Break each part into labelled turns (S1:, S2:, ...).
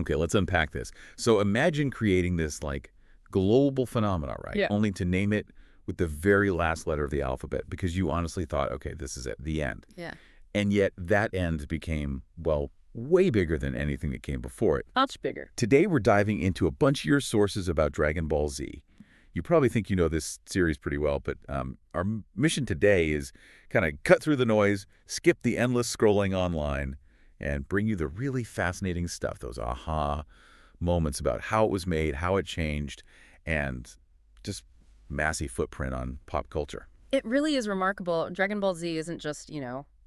S1: Okay, let's unpack this. So imagine creating this, like, global phenomena, right?
S2: Yeah.
S1: Only to name it with the very last letter of the alphabet because you honestly thought, okay, this is it, the end.
S2: Yeah.
S1: And yet that end became, well, way bigger than anything that came before it.
S2: Much bigger.
S1: Today we're diving into a bunch of your sources about Dragon Ball Z. You probably think you know this series pretty well, but our mission today is kind of cut through the noise, skip the endless scrolling online, and bring you the really fascinating stuff, those aha moments about how it was made, how it changed, and just massive footprint on pop culture.
S2: It really is remarkable. Dragon Ball Z isn't just,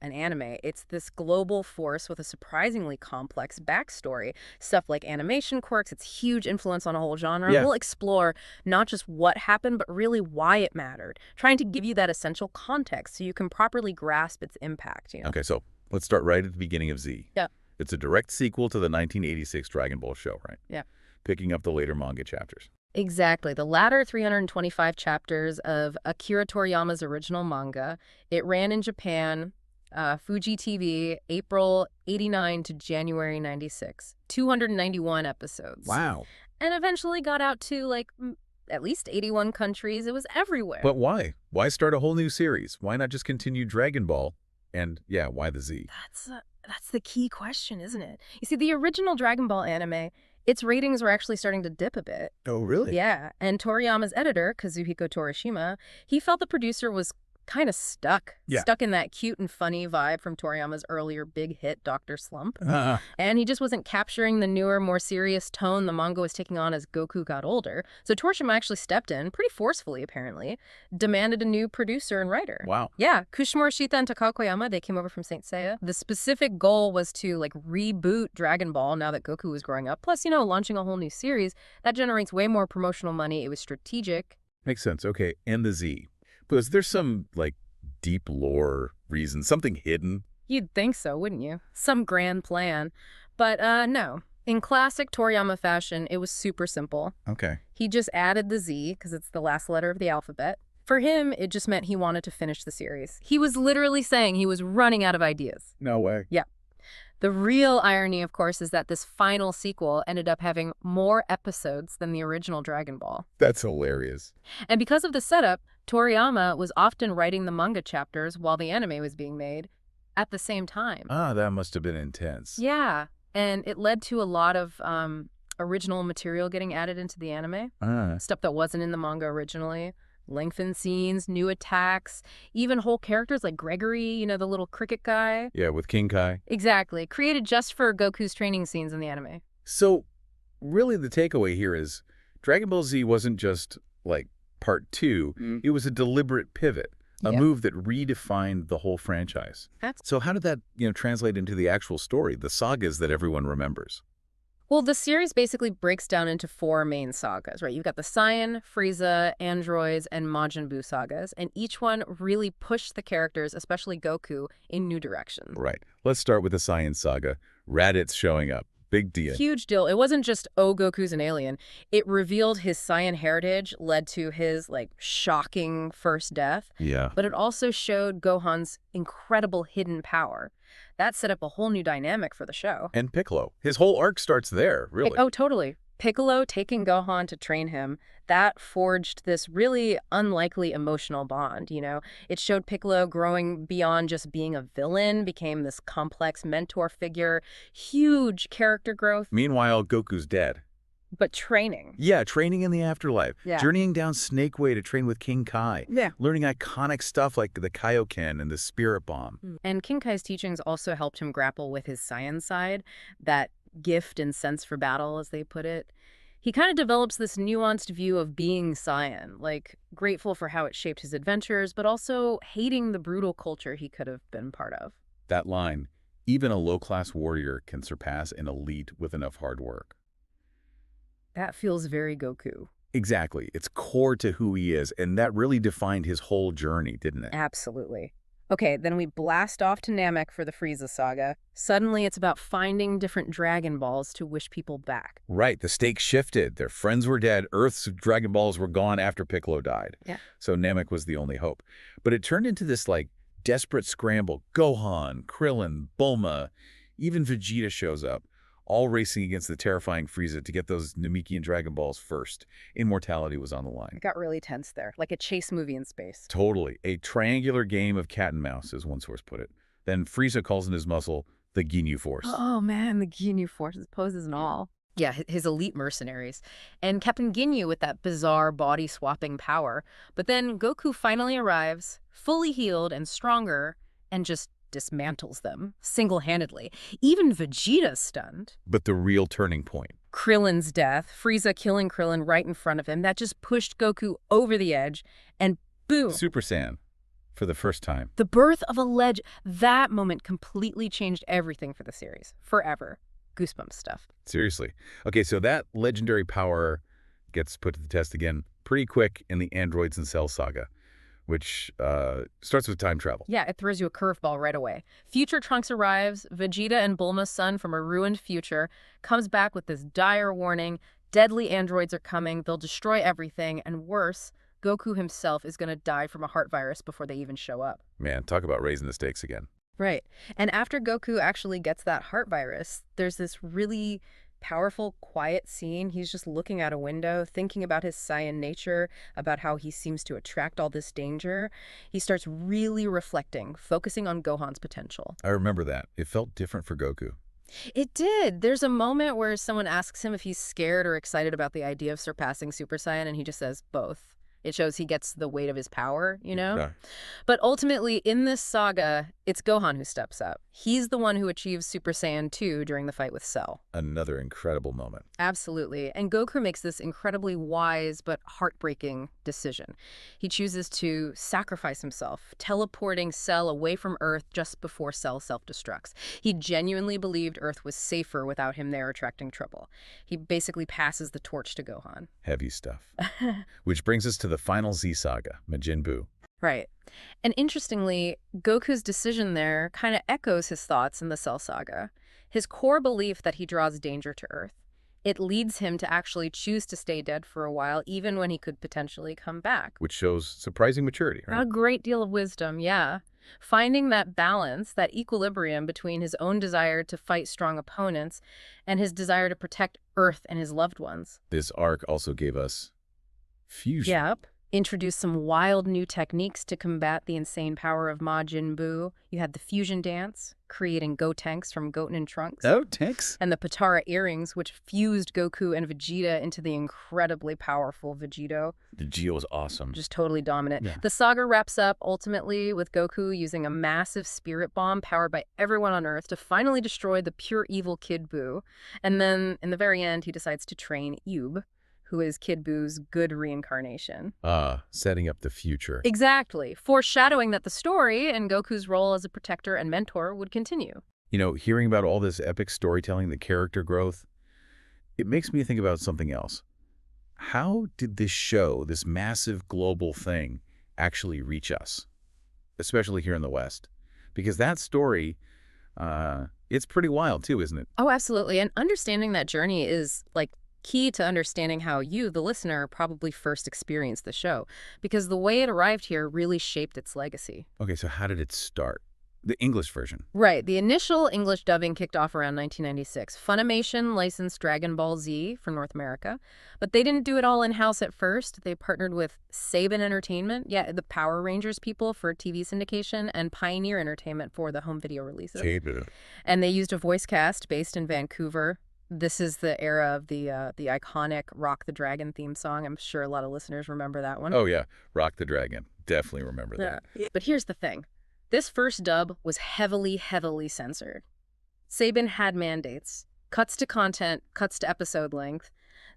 S2: an anime. It's this global force with a surprisingly complex backstory. Stuff like animation quirks, its huge influence on a whole genre.
S1: Yeah.
S2: We'll explore not just what happened, but really why it mattered, trying to give you that essential context so you can properly grasp its impact.
S1: Okay, so let's start right at the beginning of Z.
S2: Yeah.
S1: It's a direct sequel to the 1986 Dragon Ball show, right?
S2: Yeah.
S1: Picking up the later manga chapters.
S2: Exactly. The latter 325 chapters of Akira Toriyama's original manga. It ran in Japan, Fuji TV, April 89 to January 96. 291 episodes.
S1: Wow.
S2: And eventually got out to, at least 81 countries. It was everywhere.
S1: But why? Why start a whole new series? Why not just continue Dragon Ball? And, yeah, why the Z?
S2: That's the key question, isn't it? You see, the original Dragon Ball anime, its ratings were actually starting to dip a bit.
S1: Oh, really?
S2: Yeah, and Toriyama's editor, Kazuhiko Torishima, he felt the producer was kind of stuck.
S1: Yeah.
S2: Stuck in that cute and funny vibe from Toriyama's earlier big hit, Dr. Slump. And he just wasn't capturing the newer, more serious tone the manga was taking on as Goku got older. So Torishima actually stepped in, pretty forcefully apparently, demanded a new producer and writer.
S1: Wow.
S2: Yeah, Kushimura Shita and Takao Koyama, they came over from Saint Seiya. The specific goal was to, reboot Dragon Ball now that Goku was growing up. Plus, launching a whole new series, that generates way more promotional money. It was strategic.
S1: Makes sense. Okay, and the Z. But is there some, deep lore reason, something hidden?
S2: You'd think so, wouldn't you? Some grand plan. But, no. In classic Toriyama fashion, it was super simple.
S1: Okay.
S2: He just added the Z, because it's the last letter of the alphabet. For him, it just meant he wanted to finish the series. He was literally saying he was running out of ideas.
S1: No way.
S2: Yeah. The real irony, of course, is that this final sequel ended up having more episodes than the original Dragon Ball.
S1: That's hilarious.
S2: And because of the setup, Toriyama was often writing the manga chapters while the anime was being made at the same time.
S1: Ah, that must have been intense.
S2: Yeah, and it led to a lot of original material getting added into the anime. Stuff that wasn't in the manga originally. Lengthened scenes, new attacks, even whole characters like Gregory, the little cricket guy.
S1: Yeah, with King Kai.
S2: Exactly. Created just for Goku's training scenes in the anime.
S1: So, really the takeaway here is Dragon Ball Z wasn't just, part 2. It was a deliberate pivot, a move that redefined the whole franchise. So how did that, translate into the actual story, the sagas that everyone remembers?
S2: Well, the series basically breaks down into 4 main sagas, right? You've got the Saiyan, Frieza, Androids, and Majin Buu sagas, and each one really pushed the characters, especially Goku, in new directions.
S1: Right. Let's start with the Saiyan saga. Raditz showing up. Big deal.
S2: Huge deal. It wasn't just, Goku's an alien. It revealed his Saiyan heritage, led to his, shocking first death.
S1: Yeah.
S2: But it also showed Gohan's incredible hidden power. That set up a whole new dynamic for the show.
S1: And Piccolo. His whole arc starts there, really.
S2: Oh, totally. Piccolo taking Gohan to train him, that forged this really unlikely emotional bond, It showed Piccolo growing beyond just being a villain, became this complex mentor figure, huge character growth.
S1: Meanwhile, Goku's dead.
S2: But training.
S1: Yeah, training in the afterlife.
S2: Yeah.
S1: Journeying down Snake Way to train with King Kai.
S2: Yeah.
S1: Learning iconic stuff like the Kaioken and the Spirit Bomb.
S2: And King Kai's teachings also helped him grapple with his Saiyan side, that gift and sense for battle, as they put it. He kind of develops this nuanced view of being Saiyan, grateful for how it shaped his adventures, but also hating the brutal culture he could have been part of.
S1: That line, even a low-class warrior can surpass an elite with enough hard work.
S2: That feels very Goku.
S1: Exactly. It's core to who he is, and that really defined his whole journey, didn't it?
S2: Absolutely. Okay, then we blast off to Namek for the Frieza saga. Suddenly, it's about finding different Dragon Balls to wish people back.
S1: Right, the stakes shifted. Their friends were dead. Earth's Dragon Balls were gone after Piccolo died.
S2: Yeah.
S1: So Namek was the only hope. But it turned into this, desperate scramble. Gohan, Krillin, Bulma, even Vegeta shows up, all racing against the terrifying Frieza to get those Namekian Dragon Balls first. Immortality was on the line.
S2: It got really tense there, like a chase movie in space.
S1: Totally. A triangular game of cat and mouse, as one source put it. Then Frieza calls in his muscle the Ginyu Force.
S2: Oh man, the Ginyu Forces, poses and all. Yeah, his elite mercenaries. And Captain Ginyu with that bizarre body-swapping power. But then Goku finally arrives, fully healed and stronger, and just dismantles them, single-handedly. Even Vegeta's stunned.
S1: But the real turning point.
S2: Krillin's death, Frieza killing Krillin right in front of him, that just pushed Goku over the edge, and boom.
S1: Super Saiyan, for the first time.
S2: The birth of a legend. That moment completely changed everything for the series. Forever. Goosebumps stuff.
S1: Seriously. Okay, so that legendary power gets put to the test again pretty quick in the Androids and Cell saga, which starts with time travel.
S2: Yeah, it throws you a curveball right away. Future Trunks arrives. Vegeta and Bulma's son from a ruined future comes back with this dire warning. Deadly androids are coming. They'll destroy everything. And worse, Goku himself is going to die from a heart virus before they even show up.
S1: Man, talk about raising the stakes again.
S2: Right. And after Goku actually gets that heart virus, there's this really powerful, quiet scene. He's just looking out a window, thinking about his Saiyan nature, about how he seems to attract all this danger. He starts really reflecting, focusing on Gohan's potential.
S1: I remember that. It felt different for Goku.
S2: It did. There's a moment where someone asks him if he's scared or excited about the idea of surpassing Super Saiyan, and he just says both. It shows he gets the weight of his power, you know?
S1: Yeah.
S2: But ultimately, in this saga, it's Gohan who steps up. He's the one who achieves Super Saiyan 2 during the fight with Cell.
S1: Another incredible moment.
S2: Absolutely. And Goku makes this incredibly wise but heartbreaking decision. He chooses to sacrifice himself, teleporting Cell away from Earth just before Cell self-destructs. He genuinely believed Earth was safer without him there attracting trouble. He basically passes the torch to Gohan.
S1: Heavy stuff. Which brings us to the final Z saga, Majin Buu.
S2: Right. And interestingly, Goku's decision there kind of echoes his thoughts in the Cell saga. His core belief that he draws danger to Earth. It leads him to actually choose to stay dead for a while, even when he could potentially come back.
S1: Which shows surprising maturity, right?
S2: A great deal of wisdom, yeah. Finding that balance, that equilibrium between his own desire to fight strong opponents and his desire to protect Earth and his loved ones.
S1: This arc also gave us fusion.
S2: Yep. Introduced some wild new techniques to combat the insane power of Majin Buu. You had the fusion dance, creating Gotenks from Goten and Trunks.
S1: Oh, tanks.
S2: And the Patara earrings, which fused Goku and Vegeta into the incredibly powerful Vegeto.
S1: The Geo was awesome.
S2: Just totally dominant.
S1: Yeah.
S2: The saga wraps up, ultimately, with Goku using a massive spirit bomb powered by everyone on Earth to finally destroy the pure evil Kid Buu. And then, in the very end, he decides to train Yub, who is Kid Buu's good reincarnation.
S1: Setting up the future.
S2: Exactly. Foreshadowing that the story and Goku's role as a protector and mentor would continue.
S1: You know, hearing about all this epic storytelling, the character growth, it makes me think about something else. How did this show, this massive global thing, actually reach us? Especially here in the West. Because that story, it's pretty wild too, isn't it?
S2: Oh, absolutely. And understanding that journey is, like, key to understanding how you, the listener, probably first experienced the show, because the way it arrived here really shaped its legacy.
S1: Okay, so how did it start? The English version.
S2: Right. The initial English dubbing kicked off around 1996. Funimation licensed Dragon Ball Z for North America, but they didn't do it all in-house at first. They partnered with Saban Entertainment, the Power Rangers people for TV syndication, and Pioneer Entertainment for the home video releases. And they used a voice cast based in Vancouver. This is the era of the iconic Rock the Dragon theme song. I'm sure a lot of listeners remember that one.
S1: Oh, yeah. Rock the Dragon. Definitely remember that.
S2: But here's the thing. This first dub was heavily, heavily censored. Saban had mandates. Cuts to content, cuts to episode length.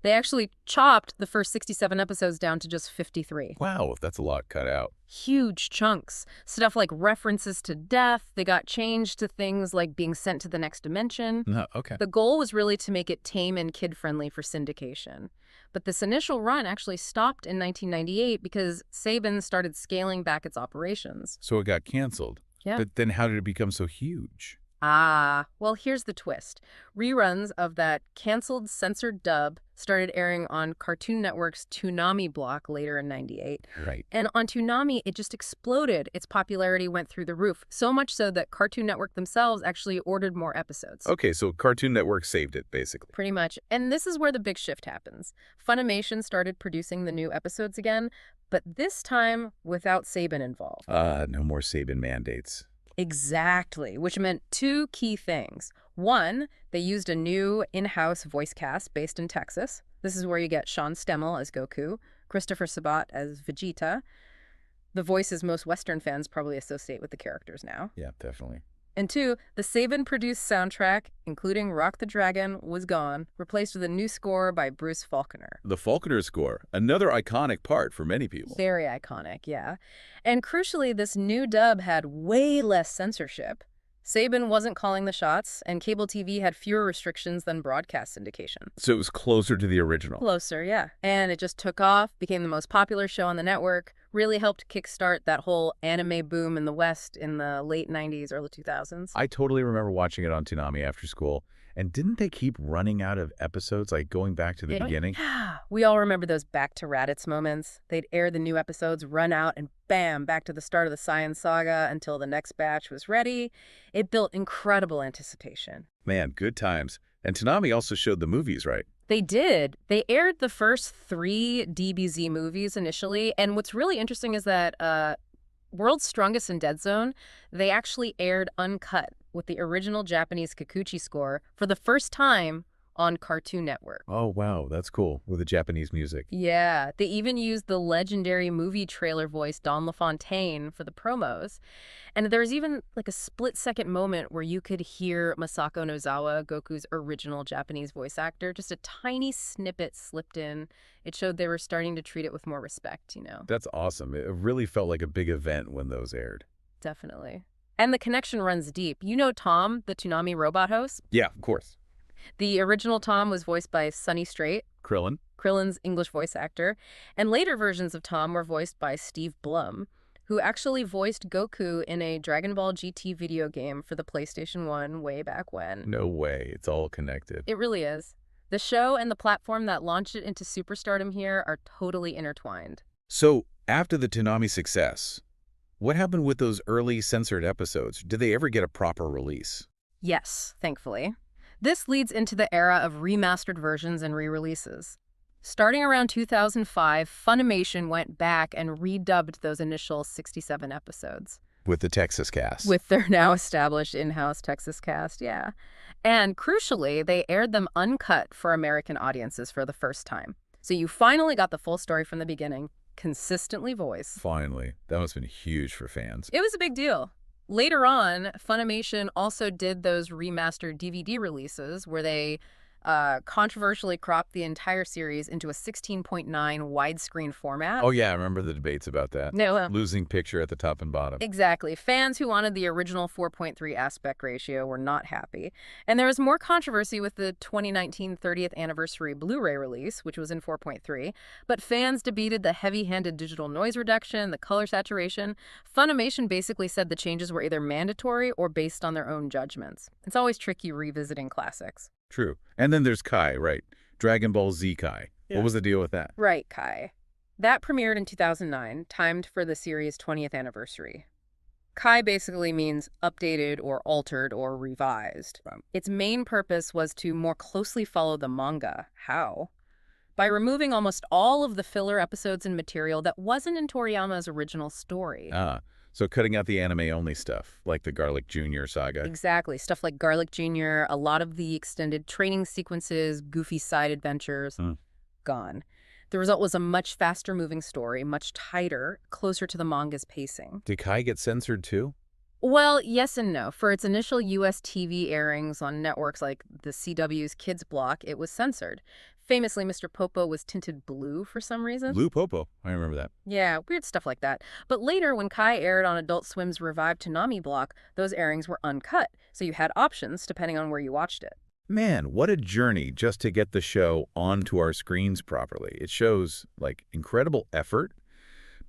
S2: They actually chopped the first 67 episodes down to just 53.
S1: Wow, that's a lot cut out.
S2: Huge chunks. Stuff like references to death. They got changed to things like being sent to the next dimension.
S1: No, okay.
S2: The goal was really to make it tame and kid-friendly for syndication. But this initial run actually stopped in 1998 because Saban started scaling back its operations.
S1: So it got canceled.
S2: Yeah.
S1: But then how did it become so huge?
S2: Ah, well, here's the twist. Reruns of that canceled censored dub started airing on Cartoon Network's Toonami block later in '98.
S1: Right.
S2: And on Toonami, it just exploded. Its popularity went through the roof, so much so that Cartoon Network themselves actually ordered more episodes.
S1: Okay, so Cartoon Network saved it, basically.
S2: Pretty much. And this is where the big shift happens. Funimation started producing the new episodes again, but this time without Saban involved.
S1: No more Saban mandates.
S2: Exactly, which meant two key things. One, they used a new in-house voice cast based in Texas. This is where you get Sean Stemmel as Goku, Christopher Sabat as Vegeta, the voices most Western fans probably associate with the characters now.
S1: Yeah, definitely.
S2: And two, the Saban-produced soundtrack, including Rock the Dragon, was gone, replaced with a new score by Bruce Faulconer.
S1: The Faulconer score, another iconic part for many people.
S2: Very iconic, yeah. And crucially, this new dub had way less censorship. Saban wasn't calling the shots, and cable TV had fewer restrictions than broadcast syndication.
S1: So it was closer to the original.
S2: Closer, yeah. And it just took off, became the most popular show on the network, really helped kickstart that whole anime boom in the West in the late 90s, early 2000s.
S1: I totally remember watching it on Toonami after school. And didn't they keep running out of episodes, like going back to the beginning?
S2: We all remember those back to Raditz moments. They'd air the new episodes, run out, and bam, back to the start of the Science Saga until the next batch was ready. It built incredible anticipation.
S1: Man, good times. And Toonami also showed the movies, right?
S2: They did. They aired the first 3 DBZ movies initially, and what's really interesting is that World's Strongest and Dead Zone, they actually aired uncut with the original Japanese Kikuchi score for the first time on Cartoon Network.
S1: Oh, wow, that's cool, with the Japanese music.
S2: Yeah, they even used the legendary movie trailer voice Don LaFontaine for the promos. And there was even like a split-second moment where you could hear Masako Nozawa, Goku's original Japanese voice actor. Just a tiny snippet slipped in. It showed they were starting to treat it with more respect, you know.
S1: That's awesome. It really felt like a big event when those aired.
S2: Definitely. And the connection runs deep. You know Tom, the Toonami robot host?
S1: Yeah, of course.
S2: The original Tom was voiced by Sonny Strait,
S1: Krillin?
S2: Krillin's English voice actor, and later versions of Tom were voiced by Steve Blum, who actually voiced Goku in a Dragon Ball GT video game for the PlayStation 1 way back when.
S1: No way. It's all connected.
S2: It really is. The show and the platform that launched it into superstardom here are totally intertwined.
S1: So, after the Toonami success, what happened with those early censored episodes? Did they ever get a proper release?
S2: Yes, thankfully. This leads into the era of remastered versions and re-releases. Starting around 2005, Funimation went back and redubbed those initial 67 episodes.
S1: With the Texas cast?
S2: With their now established in-house Texas cast, yeah. And crucially, they aired them uncut for American audiences for the first time. So you finally got the full story from the beginning, consistently voiced.
S1: Finally. That must have been huge for fans.
S2: It was a big deal. Later on, Funimation also did those remastered DVD releases where they controversially cropped the entire series into a 16.9 widescreen format.
S1: Oh, yeah, I remember the debates about that.
S2: No,
S1: Losing picture at the top and bottom.
S2: exactly. Fans who wanted the original 4.3 aspect ratio were not happy. And there was more controversy with the 2019 30th anniversary Blu-ray release, which was in 4.3. But fans debated the heavy-handed digital noise reduction, the color saturation. Funimation basically said the changes were either mandatory or based on their own judgments. It's always tricky revisiting classics.
S1: True. And then there's Kai, right? Dragon Ball Z Kai.
S2: Yeah.
S1: What was the deal with that?
S2: Right, Kai. That premiered in 2009, timed for the series' 20th anniversary. Kai basically means updated or altered or revised. Its main purpose was to more closely follow the manga. How? By removing almost all of the filler episodes and material that wasn't in Toriyama's original story.
S1: So cutting out the anime-only stuff, like the Garlic Jr. saga.
S2: Exactly. Stuff like Garlic Jr., a lot of the extended training sequences, goofy side adventures, gone. The result was a much faster-moving story, much tighter, closer to the manga's pacing.
S1: Did Kai get censored too?
S2: Well, yes and no. For its initial U.S. TV airings on networks like the CW's Kids block, it was censored. Famously, Mr. Popo was tinted blue for some reason.
S1: Blue Popo. I remember that.
S2: Yeah, weird stuff like that. But later, when Kai aired on Adult Swim's revived Toonami block, those airings were uncut, so you had options depending on where you watched it.
S1: Man, what a journey just to get the show onto our screens properly. It shows, like, incredible effort,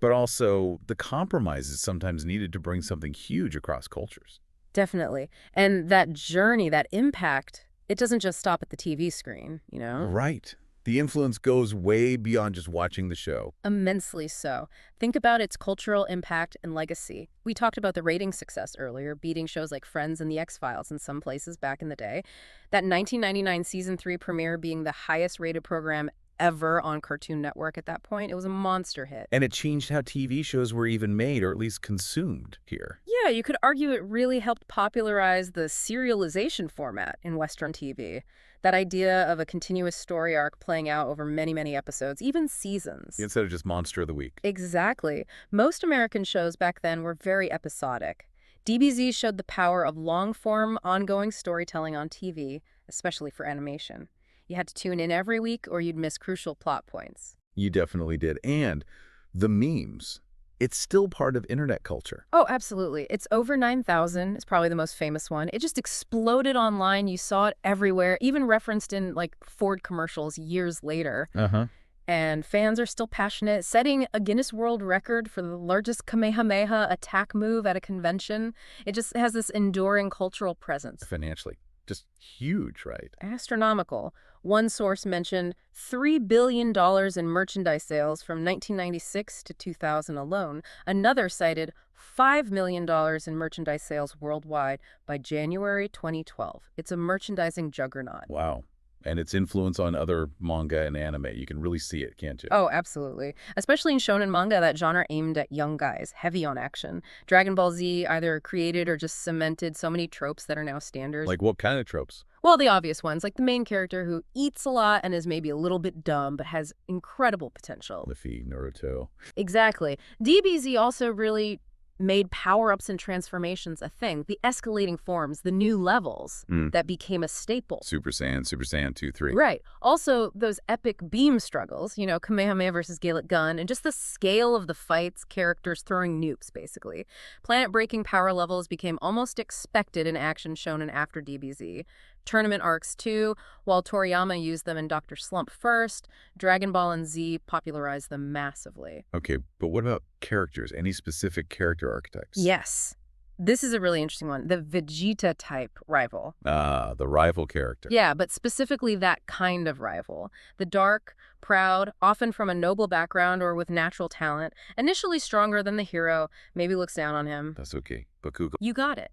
S1: but also the compromises sometimes needed to bring something huge across cultures.
S2: Definitely. And that journey, that impact, it doesn't just stop at the TV screen, you know?
S1: Right. The influence goes way beyond just watching the show.
S2: Immensely so. Think about its cultural impact and legacy. We talked about the rating success earlier, beating shows like Friends and The X-Files in some places back in the day. That 1999 season 3 premiere being the highest rated program ever on Cartoon Network at that point, it was a monster hit.
S1: And it changed how TV shows were even made, or at least consumed here.
S2: Yeah, you could argue it really helped popularize the serialization format in Western TV. That idea of a continuous story arc playing out over many, many episodes, even seasons.
S1: Instead of just Monster of the Week.
S2: Exactly. Most American shows back then were very episodic. DBZ showed the power of long-form, ongoing storytelling on TV, especially for animation. You had to tune in every week or you'd miss crucial plot points.
S1: You definitely did. And the memes. It's still part of internet culture.
S2: Oh, absolutely. It's over 9,000. It's probably the most famous one. It just exploded online. You saw it everywhere, even referenced in like Ford commercials years later.
S1: Uh-huh.
S2: And fans are still passionate, setting a Guinness World Record for the largest Kamehameha attack move at a convention. It just has this enduring cultural presence.
S1: Financially. Just huge, right?
S2: Astronomical. One source mentioned $3 billion in merchandise sales from 1996 to 2000 alone. Another cited $5 million in merchandise sales worldwide by January 2012. It's a merchandising juggernaut.
S1: Wow. And its influence on other manga and anime. You can really see it, can't you?
S2: Oh, absolutely. Especially in shonen manga, that genre aimed at young guys, heavy on action. Dragon Ball Z either created or just cemented so many tropes that are now standards.
S1: Like what kind of tropes?
S2: Well, the obvious ones, like the main character who eats a lot and is maybe a little bit dumb but has incredible potential.
S1: Luffy, Naruto.
S2: Exactly. DBZ also really made power-ups and transformations a thing. The escalating forms, the new levels that became a staple.
S1: Super Saiyan 2, 3.
S2: Right. Also, those epic beam struggles, you know, Kamehameha versus Gaelic Gun, and just the scale of the fights, characters throwing nukes, basically. Planet-breaking power levels became almost expected in action shonen after DBZ. Tournament arcs too, while Toriyama used them in Dr. Slump first, Dragon Ball and Z popularized them massively.
S1: Okay, but what about characters? Any specific character archetypes?
S2: Yes. This is a really interesting one. The Vegeta-type rival.
S1: Ah, the rival character.
S2: Yeah, but specifically that kind of rival. The dark, proud, often from a noble background or with natural talent, initially stronger than the hero, maybe looks down on him.
S1: That's okay. Bakugo.
S2: You got it.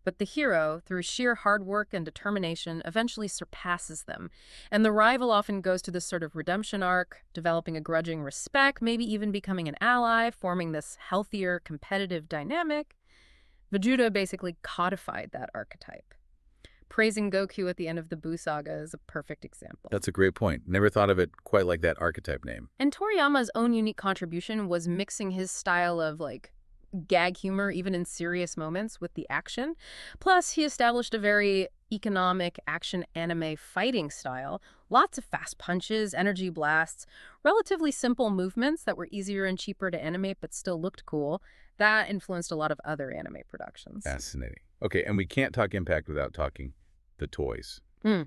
S2: But the hero, through sheer hard work and determination, eventually surpasses them. And the rival often goes to this sort of redemption arc, developing a grudging respect, maybe even becoming an ally, forming this healthier, competitive dynamic. Vegeta basically codified that archetype. Praising Goku at the end of the Buu saga is a perfect example.
S1: That's a great point. Never thought of it quite like that archetype name.
S2: And Toriyama's own unique contribution was mixing his style of, like, gag humor, even in serious moments, with the action. Plus, he established a very economic action anime fighting style. Lots of fast punches, energy blasts, relatively simple movements that were easier and cheaper to animate but still looked cool. That influenced a lot of other anime productions.
S1: Fascinating. Okay, and we can't talk Impact without talking the toys,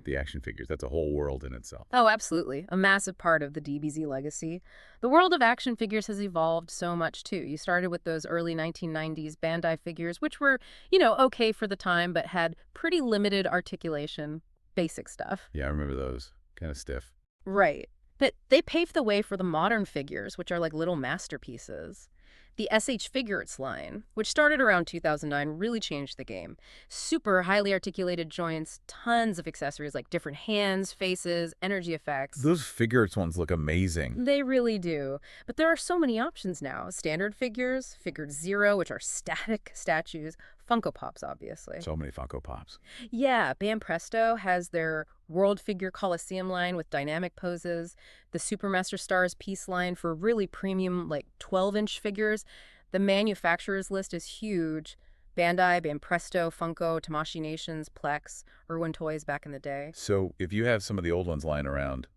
S1: the action figures. That's a whole world in itself.
S2: Oh, absolutely. A massive part of the DBZ legacy. The world of action figures has evolved so much, too. You started with those early 1990s Bandai figures, which were, you know, okay for the time, but had pretty limited articulation, basic stuff.
S1: Yeah, I remember those. Kind of stiff.
S2: Right. But they paved the way for the modern figures, which are like little masterpieces. The SH Figurates line, which started around 2009, really changed the game. Super highly articulated joints, tons of accessories like different hands, faces, energy effects.
S1: Those Figurates ones look amazing.
S2: They really do. But there are so many options now. Standard figures, Figured Zero, which are static statues, Funko Pops, obviously.
S1: So many Funko Pops.
S2: Yeah, Bam Presto has their World Figure Coliseum line with dynamic poses, the Supermaster Stars Peace line for really premium, like 12-inch figures. The manufacturers list is huge. Bandai, Bam Presto, Funko, Tamashii Nations, Plex, Irwin Toys back in the day.
S1: So if you have some of the old ones lying around,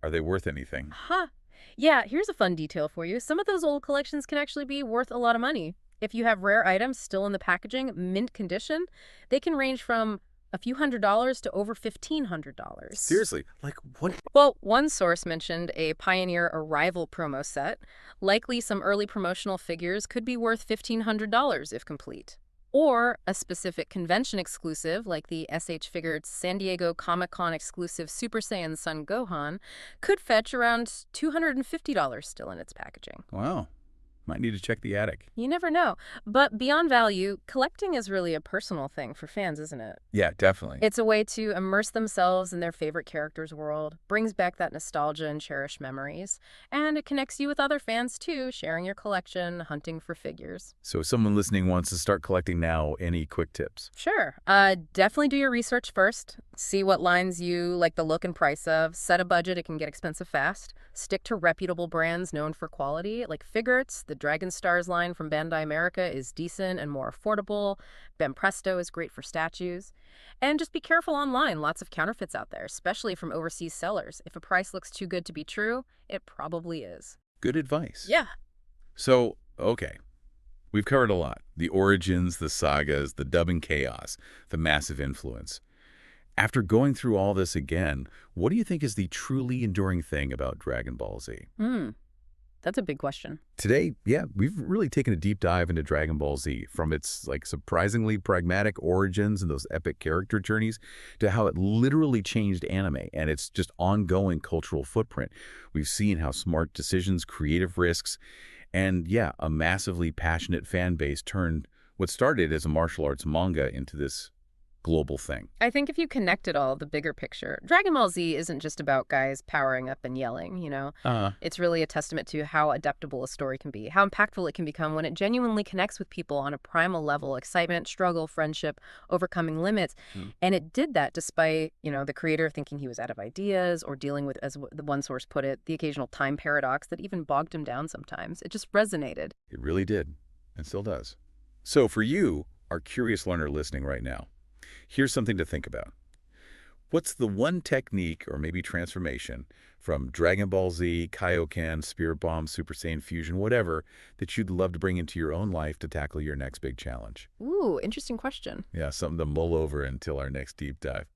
S1: are they worth anything?
S2: Huh. Yeah, here's a fun detail for you. Some of those old collections can actually be worth a lot of money. If you have rare items still in the packaging, mint condition, they can range from a few $100s to over $1,500.
S1: Seriously? Like what?
S2: Well, one source mentioned a Pioneer Arrival promo set. Likely some early promotional figures could be worth $1,500 if complete. Or a specific convention exclusive, like the SH Figuarts San Diego Comic-Con exclusive Super Saiyan Son Gohan, could fetch around $250 still in its packaging.
S1: Wow. Might need to check the attic.
S2: You never know. But beyond value, collecting is really a personal thing for fans, isn't it?
S1: Yeah, definitely.
S2: It's a way to immerse themselves in their favorite character's world, brings back that nostalgia and cherished memories, and it connects you with other fans too, sharing your collection, hunting for figures.
S1: So if someone listening wants to start collecting now, any quick tips?
S2: Sure. Definitely do your research first. See what lines you like the look and price of. Set a budget, it can get expensive fast. Stick to reputable brands known for quality, like Figuarts. The Dragon Stars line from Bandai America is decent and more affordable. Ben Presto is great for statues. And just be careful online. Lots of counterfeits out there, especially from overseas sellers. If a price looks too good to be true, it probably is.
S1: Good advice.
S2: Yeah.
S1: So, okay. We've covered a lot. The origins, the sagas, the dubbing chaos, the massive influence. After going through all this again, what do you think is the truly enduring thing about Dragon Ball Z?
S2: That's a big question.
S1: Today, yeah, we've really taken a deep dive into Dragon Ball Z, from its surprisingly pragmatic origins and those epic character journeys to how it literally changed anime and its just ongoing cultural footprint. We've seen how smart decisions, creative risks, and yeah, a massively passionate fan base turned what started as a martial arts manga into this global thing.
S2: I think if you connect it all, the bigger picture, Dragon Ball Z isn't just about guys powering up and yelling. It's really a testament to how adaptable a story can be, how impactful it can become when it genuinely connects with people on a primal level, excitement, struggle, friendship, overcoming limits. And it did that despite, the creator thinking he was out of ideas or dealing with, as the one source put it, the occasional time paradox that even bogged him down sometimes. It just resonated.
S1: It really did, and still does. So for you, our curious learner listening right now, here's something to think about. What's the one technique or maybe transformation from Dragon Ball Z, Kaioken, Spirit Bomb, Super Saiyan Fusion, whatever, that you'd love to bring into your own life to tackle your next big challenge?
S2: Ooh, interesting question.
S1: Yeah, something to mull over until our next deep dive.